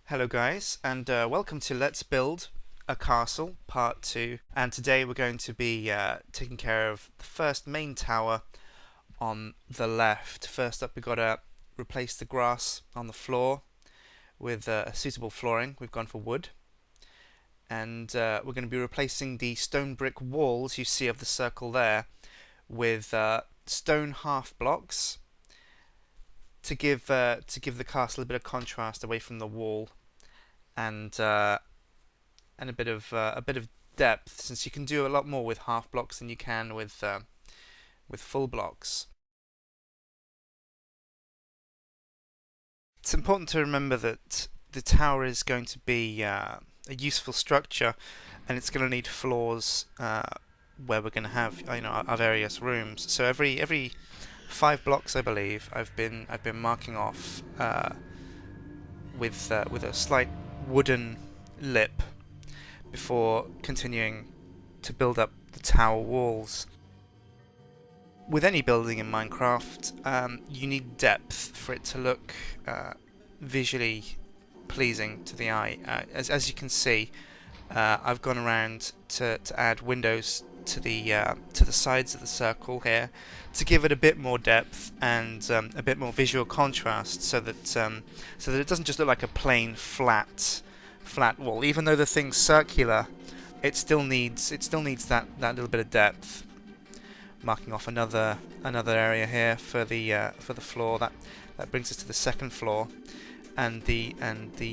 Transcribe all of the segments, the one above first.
Hello guys, and welcome to Let's Build a Castle Part 2. And today we're going to be taking care of the first main tower on the left. First up, we've got to replace the grass on the floor with suitable flooring. We've gone for wood. And we're going to be replacing the stone brick walls you see of the circle there with stone half blocks to give the castle a bit of contrast away from the wall, and a bit of depth, since you can do a lot more with half blocks than you can with full blocks. It's important to remember that the tower is going to be a useful structure, and it's going to need floors where we're going to have our various rooms. So every 5 blocks, I believe, I've been marking off with a slight wooden lip before continuing to build up the tower walls. With any building in Minecraft, you need depth for it to look visually pleasing to the eye. As you can see, I've gone around to add windows to the sides of the circle here to give it a bit more depth and a bit more visual contrast, so that it doesn't just look like a plain flat wall. Even though the thing's circular, it still needs that little bit of depth. Marking off another area here for the floor. That brings us to the second floor, and the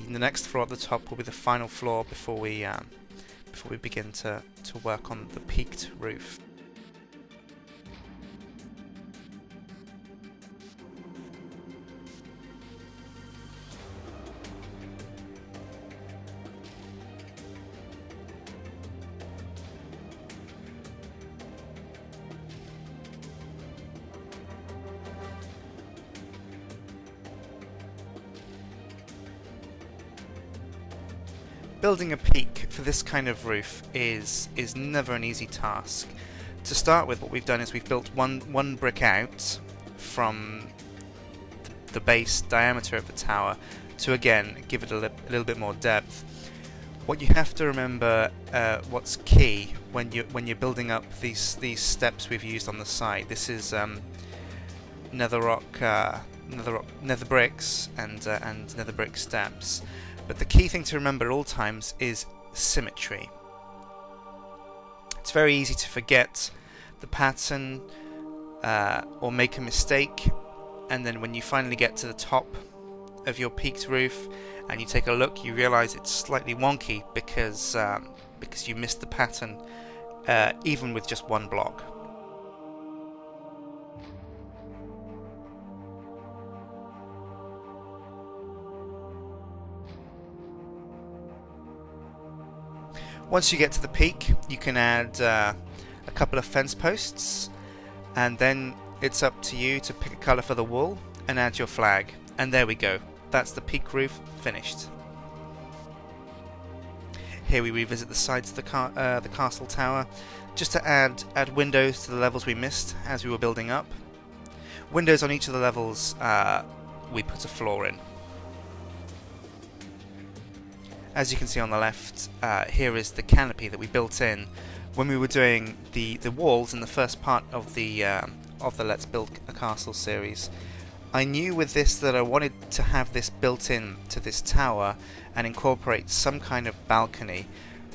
next floor at the top will be the final floor before we begin to work on the peaked roof. Building a peak for this kind of roof is never an easy task. To start with, what we've done is we've built one brick out from the base diameter of the tower to again give it a little bit more depth. What you have to remember, what's key when you're building up these steps we've used on the side. This is nether bricks and nether brick steps. But the key thing to remember at all times is symmetry. It's very easy to forget the pattern or make a mistake, and then when you finally get to the top of your peaked roof and you take a look, you realize it's slightly wonky because you missed the pattern even with just one block. Once you get to the peak, you can add a couple of fence posts, and then it's up to you to pick a colour for the wall and add your flag. And there we go. That's the peak roof finished. Here we revisit the sides of the castle tower, just to add windows to the levels we missed as we were building up. Windows on each of the levels we put a floor in. As you can see on the left, here is the canopy that we built in when we were doing the walls in the first part of the Let's Build a Castle series. I knew with this that I wanted to have this built in to this tower and incorporate some kind of balcony,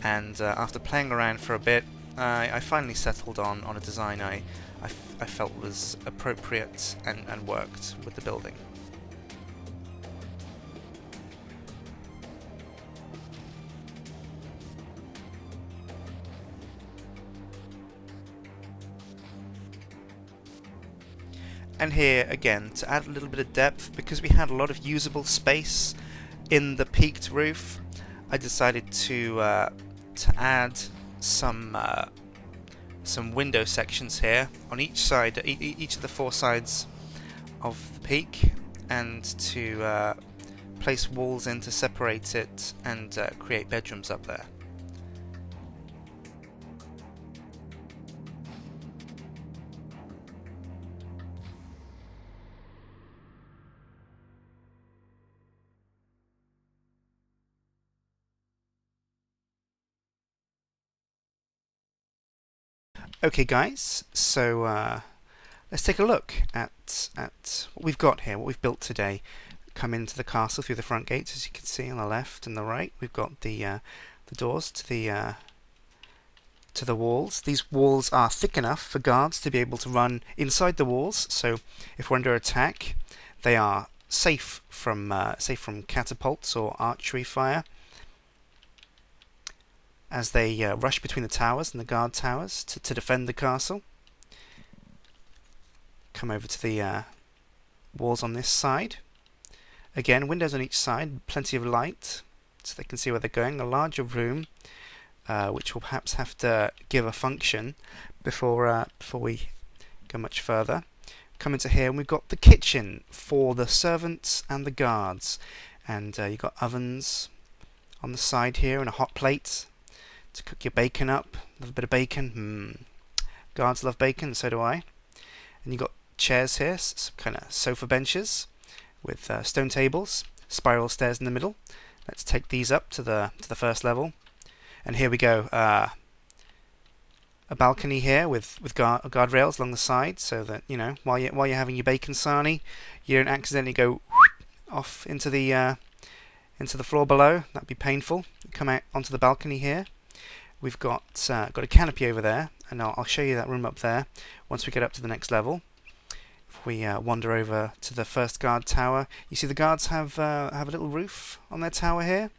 and after playing around for a bit, I finally settled on a design I felt was appropriate and worked with the building. And here again, to add a little bit of depth, because we had a lot of usable space in the peaked roof, I decided to add some window sections here on each side, each of the 4 sides of the peak, and to place walls in to separate it and create bedrooms up there. Okay, guys, so let's take a look at what we've got here, what we've built today. Come into the castle through the front gates, as you can see on the left and the right. We've got the doors to the walls. These walls are thick enough for guards to be able to run inside the walls. So if we're under attack, they are safe from catapults or archery fire as they rush between the towers and the guard towers to defend the castle. Come over to the walls on this side. Again, windows on each side, plenty of light so they can see where they're going. A larger room, which will perhaps have to give a function before we go much further. Come into here and we've got the kitchen for the servants and the guards. And you've got ovens on the side here and a hot plate to cook your bacon up. Love a bit of bacon. Guards love bacon, so do I. And you've got chairs here, some kind of sofa benches with stone tables, spiral stairs in the middle. Let's take these up to the first level. And here we go. A balcony here with guardrails along the side, so that while you're having your bacon sarnie, you don't accidentally go off into the floor below. That'd be painful. Come out onto the balcony here. We've got a canopy over there, and I'll show you that room up there once we get up to the next level. If we wander over to the first guard tower, you see the guards have a little roof on their tower here,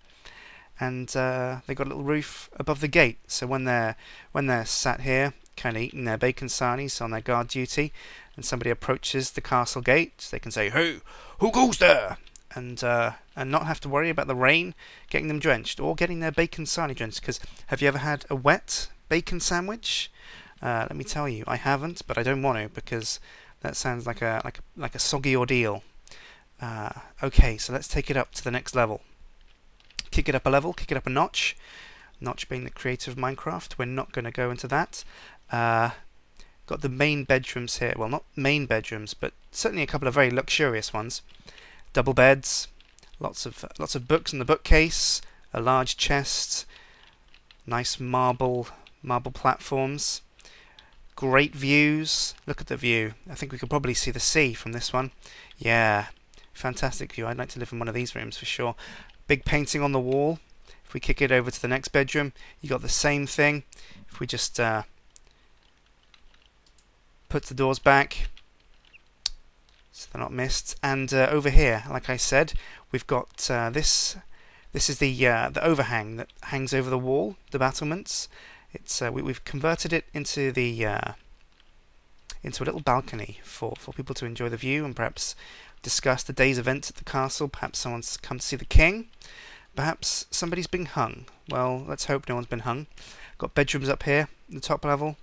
and they've got a little roof above the gate. So when they're sat here, kind of eating their bacon sarnies on their guard duty, and somebody approaches the castle gate, they can say, "Hey, who goes there?" and not have to worry about the rain getting them drenched or getting their bacon sarnie drenched. Because have you ever had a wet bacon sandwich? Let me tell you, I haven't, but I don't want to, because that sounds like a soggy ordeal. Okay, so let's take it up to the next level. Kick it up a level, kick it up a notch. Notch being the creator of Minecraft. We're not going to go into that. Got the main bedrooms here. Well, not main bedrooms, but certainly a couple of very luxurious ones. Double beds, lots of books in the bookcase, a large chest, nice marble platforms, great views. Look at the view. I think we could probably see the sea from this one. Yeah, fantastic view. I'd like to live in one of these rooms for sure. Big painting on the wall. If we kick it over to the next bedroom, you got the same thing. If we just put the doors back so they're not missed, and over here, like I said, we've got this is the overhang that hangs over the wall, the battlements. It's we've converted it into a little balcony for people to enjoy the view and perhaps discuss the day's events at the castle. Perhaps someone's come to see the king. Perhaps somebody's been hung. Well, let's hope no one's been hung. Got bedrooms up here, the top level.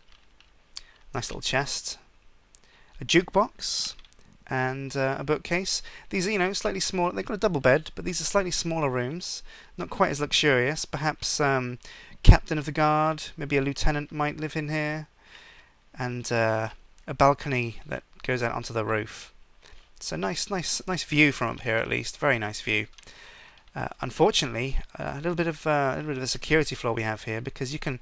Nice little chest. A jukebox. And a bookcase. These are, slightly smaller. They've got a double bed, but these are slightly smaller rooms. Not quite as luxurious. Perhaps captain of the guard, maybe a lieutenant might live in here. And a balcony that goes out onto the roof. So nice view from up here at least. Very nice view. Unfortunately, a little bit of a security flaw we have here, because you can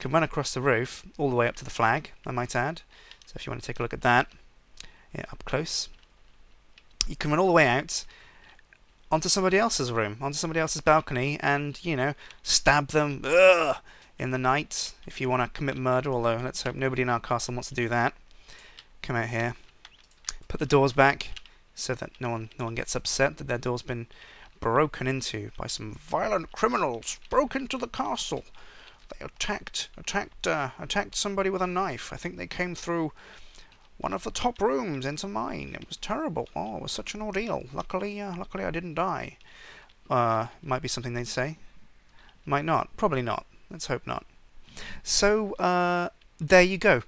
run across the roof all the way up to the flag, I might add. So if you want to take a look at that. Yeah, up close. You can run all the way out onto somebody else's room, onto somebody else's balcony, and stab them in the night if you want to commit murder. Although let's hope nobody in our castle wants to do that. Come out here, put the doors back so that no one gets upset that their door's been broken into by some violent criminals. Broke into the castle. They attacked somebody with a knife. I think they came through one of the top rooms into mine. It was terrible. Oh, it was such an ordeal. Luckily I didn't die. Might be something they'd say. Might not. Probably not. Let's hope not. So, there you go.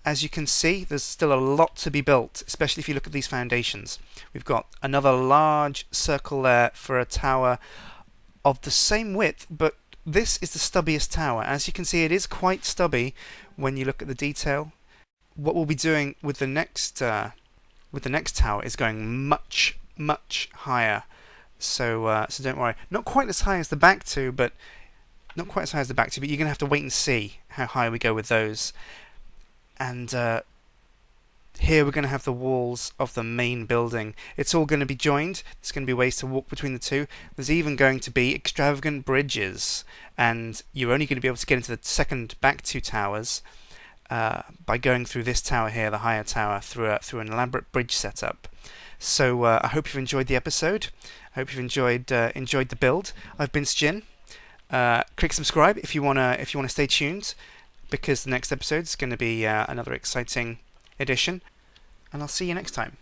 As you can see, there's still a lot to be built, especially if you look at these foundations. We've got another large circle there for a tower of the same width, but this is the stubbiest tower. As you can see, it is quite stubby when you look at the detail. What we'll be doing with the next tower is going much higher. So don't worry. Not quite as high as the back two, but you're gonna have to wait and see how high we go with those. and here we're going to have the walls of the main building. It's all going to be joined. There's going to be ways to walk between the two. There's even going to be extravagant bridges, and you're only going to be able to get into the second back two towers by going through this tower here, the higher tower, through an elaborate bridge setup. So I hope you've enjoyed the episode. I hope you've enjoyed the build. I've been Sjin. Click subscribe if you wanna stay tuned, because the next episode is going to be another exciting edition, and I'll see you next time.